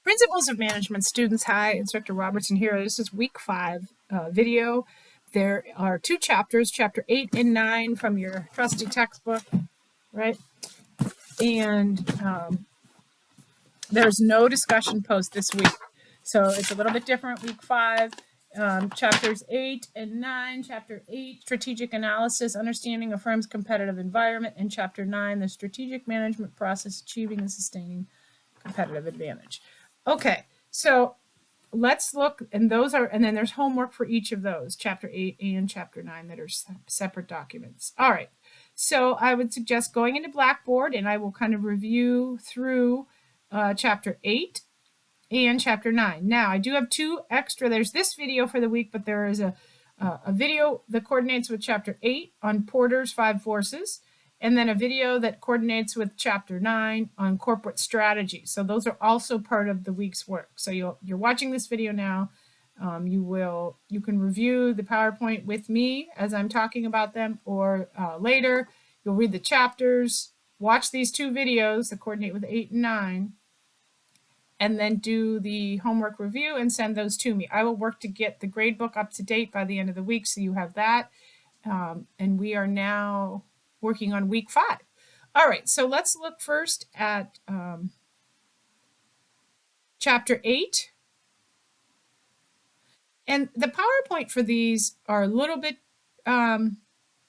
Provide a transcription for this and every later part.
Principles of Management Students. Hi, Instructor Robertson here. This is week 5 video. There are 2 chapters, chapter 8 and 9 from your trusty textbook, right? And there's no discussion post this week. So it's a little bit different, week 5. Chapters 8 and 9. Chapter 8, Strategic Analysis, Understanding a Firm's Competitive Environment. And Chapter 9, the Strategic Management Process, Achieving and Sustaining Competitive Advantage. Okay, so let's look, and then there's homework for each of those, chapter 8 and chapter 9, that are separate documents. All right, so I would suggest going into Blackboard, and I will kind of review through chapter 8 and chapter 9. Now, I do have 2 extra. There's this video for the week, but there is a video that coordinates with chapter 8 on Porter's 5 forces, and then a video that coordinates with chapter 9 on corporate strategy. So those are also part of the week's work. So you're watching this video now. You can review the PowerPoint with me as I'm talking about them, or later you'll read the chapters, watch these 2 videos that coordinate with 8 and 9, and then do the homework review and send those to me. I will work to get the grade book up to date by the end of the week, so you have that. And we are now working on week 5. All right, so let's look first at chapter 8. And the PowerPoint for these are a little bit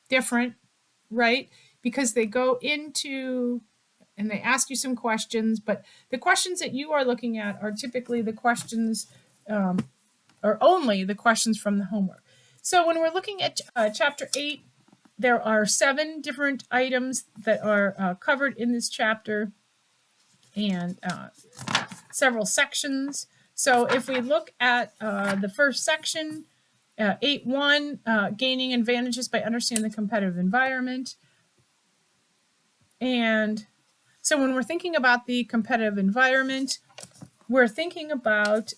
different, right? Because they go into, and they ask you some questions, but the questions that you are looking at are typically the questions, or only the questions from the homework. So when we're looking at chapter 8, there are 7 different items that are covered in this chapter, and several sections. So if we look at the first section, 8.1, gaining advantages by understanding the competitive environment. And so when we're thinking about the competitive environment, we're thinking about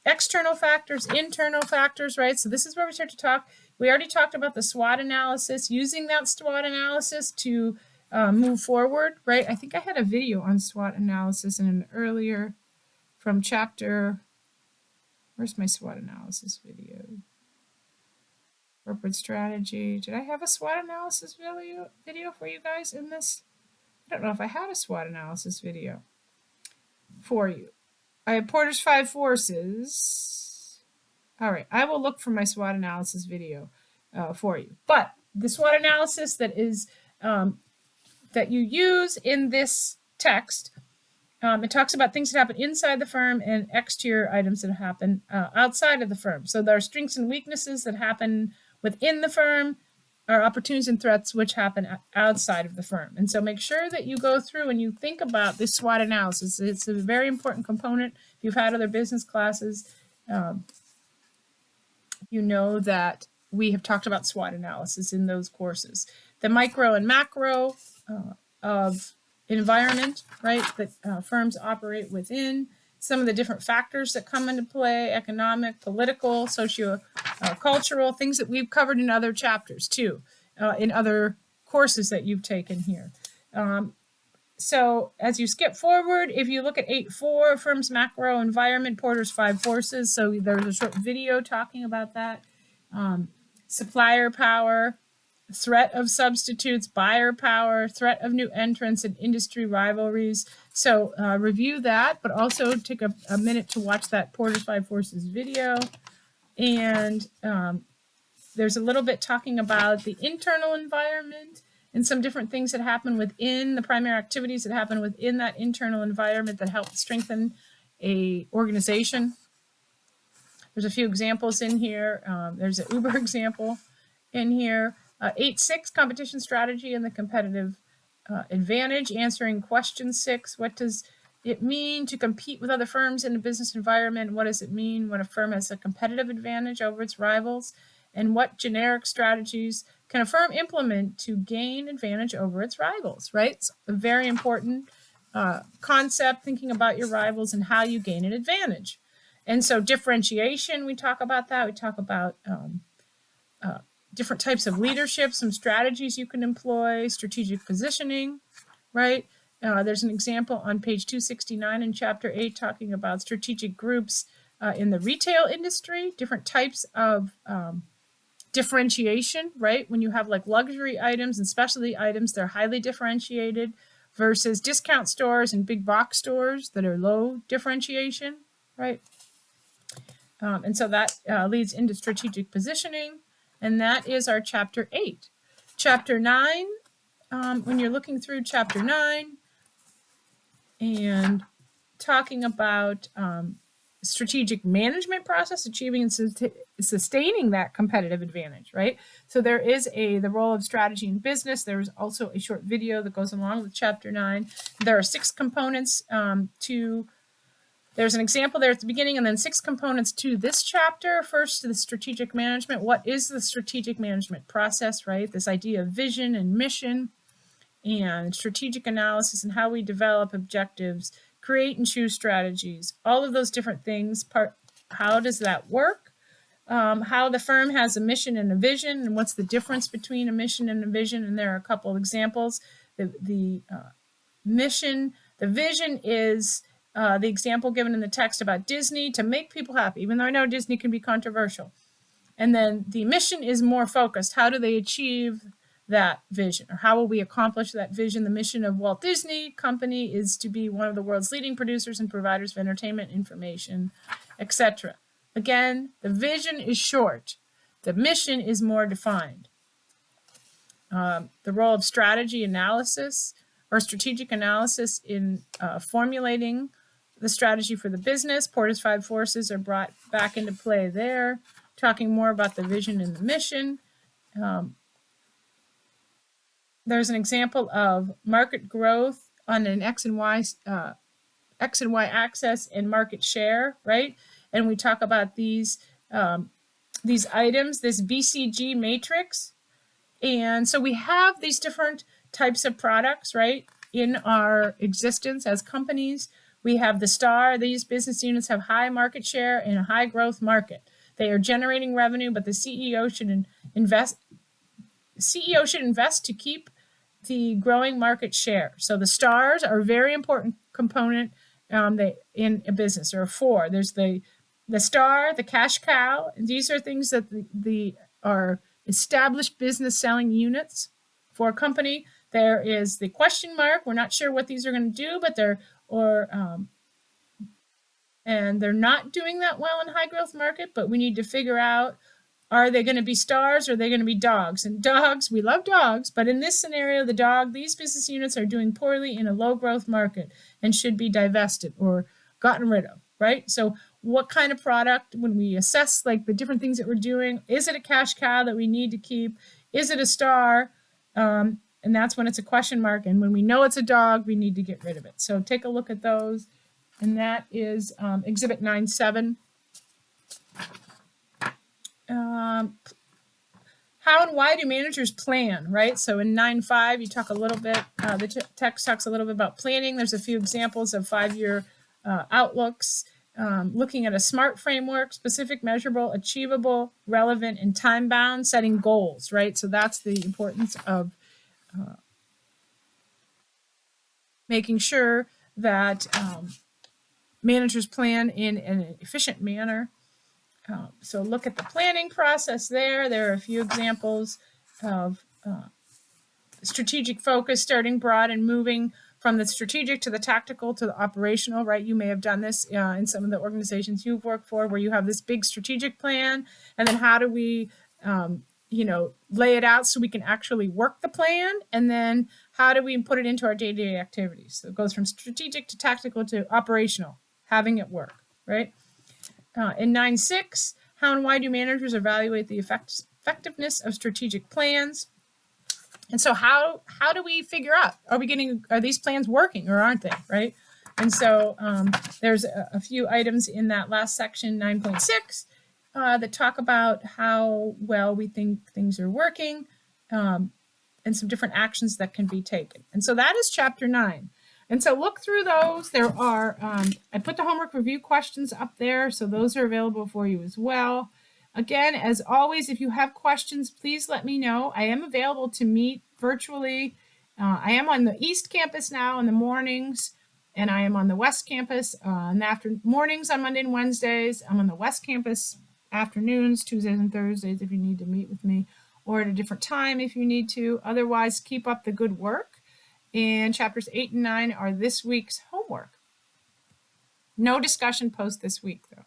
external factors, internal factors, right? So this is where we start to talk. We already talked about the SWOT analysis, using that SWOT analysis to move forward, right? I think I had a video on SWOT analysis in an earlier, from chapter, where's my SWOT analysis video? Corporate strategy. Did I have a SWOT analysis video for you guys in this? I don't know if I had a SWOT analysis video for you. I have Porter's 5 forces. All right, I will look for my SWOT analysis video for you. But the SWOT analysis that is that you use in this text, it talks about things that happen inside the firm and exterior items that happen outside of the firm. So there are strengths and weaknesses that happen within the firm, are opportunities and threats which happen outside of the firm. And so make sure that you go through and you think about this SWOT analysis. It's a very important component. If you've had other business classes, you know that we have talked about SWOT analysis in those courses. The micro and macro of environment, right, that firms operate within, some of the different factors that come into play, economic, political, socio-cultural, things that we've covered in other chapters too, in other courses that you've taken here. So as you skip forward, if you look at 8.4, firm's macro environment, Porter's 5 forces, so there's a short video talking about that. Supplier power, threat of substitutes, buyer power, threat of new entrants, and industry rivalries. So review that, but also take a minute to watch that Porter's 5 forces video. And there's a little bit talking about the internal environment and some different things that happen within the primary activities that happen within that internal environment that help strengthen a organization. There's a few examples in here. There's an Uber example in here. 8.6, competition strategy and the competitive advantage, answering question 6. What does it mean to compete with other firms in a business environment? What does it mean when a firm has a competitive advantage over its rivals? And what generic strategies can a firm implement to gain advantage over its rivals, right? It's a very important concept, thinking about your rivals and how you gain an advantage. And so differentiation, we talk about that. We talk about different types of leadership, some strategies you can employ, strategic positioning, right? There's an example on page 269 in chapter 8 talking about strategic groups in the retail industry, different types of differentiation, right? When you have like luxury items and specialty items, they're highly differentiated versus discount stores and big box stores that are low differentiation, right? And so that leads into strategic positioning, and that is our chapter 8. Chapter 9, when you're looking through chapter 9 and talking about strategic management process, achieving and sustaining that competitive advantage, right? So there is the role of strategy in business. There's also a short video that goes along with chapter 9. There are 6 components there's an example there at the beginning, and then 6 components to this chapter. First, the strategic management. What is the strategic management process, right? This idea of vision and mission and strategic analysis and how we develop objectives, create and choose strategies, all of those different things. How does that work? How the firm has a mission and a vision, and what's the difference between a mission and a vision. And there are a couple of examples. The mission, the vision is the example given in the text about Disney, to make people happy, even though I know Disney can be controversial. And then the mission is more focused. How do they achieve that vision, or how will we accomplish that vision? The mission of Walt Disney Company is to be one of the world's leading producers and providers of entertainment, information, etc. Again, the vision is short. The mission is more defined. The role of strategy analysis or strategic analysis in formulating the strategy for the business. Porter's 5 forces are brought back into play there, talking more about the vision and the mission. There's an example of market growth on an X and Y axis and market share, right? And we talk about these items, this BCG matrix. And so we have these different types of products, right, in our existence as companies. We have the STAR. These business units have high market share in a high growth market. They are generating revenue, but the CEO should invest to keep the growing market share. So the STARs are a very important component in a business. There are 4. There's the STAR, the cash cow, and these are things that are established business selling units for a company. There is the question mark. We're not sure what these are going to do, but and they're not doing that well in high growth market, but we need to figure out, are they going to be stars or are they going to be dogs? And dogs, we love dogs, but in this scenario, these business units are doing poorly in a low growth market and should be divested or gotten rid of, right? So what kind of product, when we assess like the different things that we're doing, is it a cash cow that we need to keep? Is it a star? And that's when it's a question mark. And when we know it's a dog, we need to get rid of it. So take a look at those. And that is Exhibit 9.7. How and why do managers plan, right? So in 9.5, you talk a little bit, the text talks a little bit about planning. There's a few examples of 5-year outlooks, looking at a SMART framework: specific, measurable, achievable, relevant, and time-bound, setting goals, right? So that's the importance of making sure that managers plan in an efficient manner. So look at the planning process there. There are a few examples of strategic focus, starting broad and moving from the strategic to the tactical to the operational, right? You may have done this in some of the organizations you've worked for, where you have this big strategic plan, and then how do we lay it out so we can actually work the plan, and then how do we put it into our day-to-day activities? So it goes from strategic to tactical to operational, having it work, right? In 9.6, how and why do managers evaluate the effectiveness of strategic plans? And so how do we figure out, are these plans working or aren't they, right? And so there's a few items in that last section, 9.6, that talk about how well we think things are working, and some different actions that can be taken. And so that is chapter 9. And so look through those. There are, I put the homework review questions up there, so those are available for you as well. Again, as always, if you have questions, please let me know. I am available to meet virtually I am on the East Campus now in the mornings, and I am on the West Campus in the mornings on Monday and Wednesdays. I'm on the West Campus afternoons, Tuesdays and Thursdays if you need to meet with me, or at a different time if you need to. Otherwise, keep up the good work. And chapters 8 and 9 are this week's homework. No discussion post this week, though.